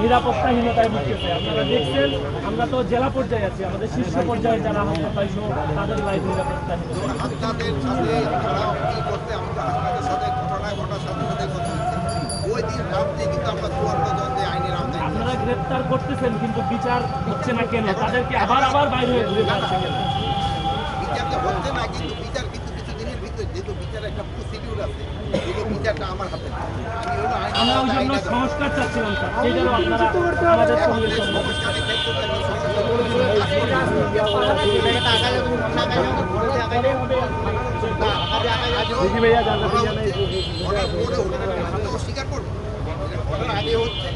নিরাপত্তাহীনতায় ভুগতেছে। আপনারা দেখছেন আমরা তো জেলা পর্যায়ে আছি, আমাদের শীর্ষ পর্যায়ে যারা আহত পাইছো তাদের লাইফ নিরাপত্তাহীনতা। আপনারা গ্রেপ্তার করতেছেন কিন্তু বিচার হচ্ছে না কেন? তাদেরকে আবার বাইরে হয়ে ঘুরে বেড়াচ্ছে কেন? বিচারটা হচ্ছে না, কিন্তু বিচার কিন্তু কিছুদিনের ভিতরে যেহেতু বিচারের একটা প্রসিডিউর আছে, এই বিচারটা আমার হাতে। আমরা ওই জন্য সংস্কার চাচ্ছিলাম স্যার, সেটারও আপনারা আমাদের সঙ্গে স্বীকার করবো আগে হচ্ছে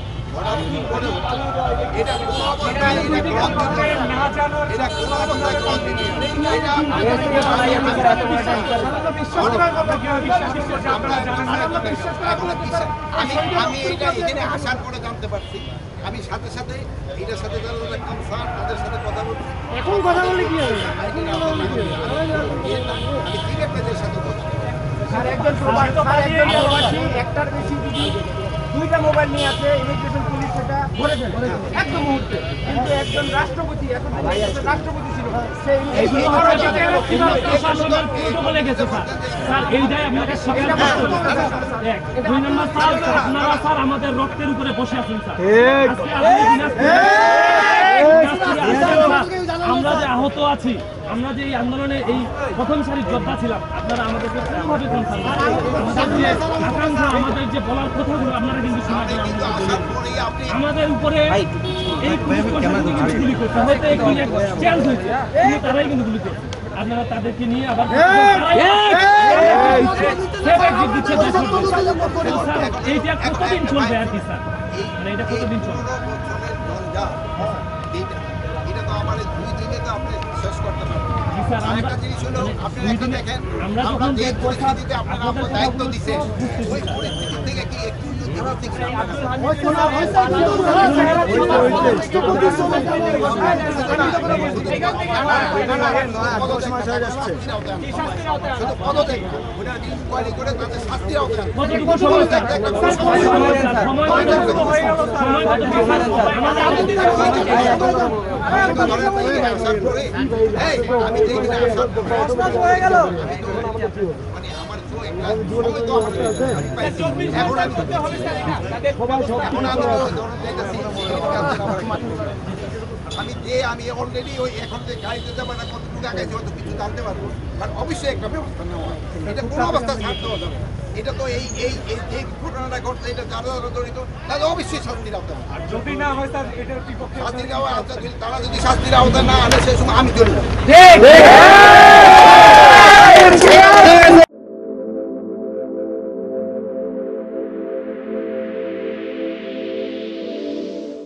আমি এটা এখানে আসার পরে জানতে পারছি। আমি সাথে সাথে এটার সাথে স্যার তাদের সাথে কথা বলছি। এখন কথা বলে কি হবে? আমি ক্রিকেট ম্যাচের সাথে কথা স্যার একজন প্রবাসী একটার বেশি যদি দুইটা মোবাইল নিয়ে আছে, ইমিগ্রেশন পুলিশ সেটা ধরে ফেলে একদম মুহূর্তে। কিন্তু একজন রাষ্ট্রপতি, এখন রাষ্ট্রপতি ছিল, সেই প্রটোকলে গেছে স্যার। স্যার এইটাই আপনাকে স্বীকার করতে হবে। এক, দুই নম্বর স্যার, আপনারা স্যার আমাদের রক্তের উপরে বসে আছেন স্যার। আমরা যে আহত আছি, আমরা যে এই আন্দোলনে এই প্রথম সারির যোদ্ধা ছিলাম, আপনারা আমাদেরকে কোনোভাবে আমাদের যে আকাঙ্ক্ষা, আমাদের যে বলার কথাগুলো আপনারা কিন্তু শোনাবেন। আমাদের উপরে এই পুলিশ প্রশাসন কিন্তু গুলি করছে, হয়তো এখানে চেঞ্জ হয়েছে কিন্তু তারাই কিন্তু গুলি করছে। আপনারা তাদেরকে নিয়ে আবার এইটা কতদিন চলবে আর কি স্যার? মানে এটা কতদিন চলবে? এটা তো আমার 2 দিনে তো আপনি শেষ করতে পারবেন। আরেকটা জিনিস হলো, আপনি একটা দেখেন, আমরা যে পরিস্থিতিতে আপনারা দায়িত্ব দিচ্ছেন, ওই পরিস্থিতি থেকে কি একটু আমি অলরেডি ওই এখন যে গাড়িতে যাবো না, কতটুকু আগাইছে হয়তো কিছু জানতে পারবো, কারণ অবশ্যই একটা ব্যবস্থা নেওয়া। এটা কোনো অবস্থা ছাড় দেওয়া যাবে। এটা তো এই এই এই ঘটনাটা ঘটছে, এটা যারা জড়িত তাদের অবশ্যই শাস্তির আওতা। আর যদি না হয় তার এটার বিপক্ষে শাস্তির আওতা, তারা যদি শাস্তির আওতা না আনে সে সময় আমি চলবো।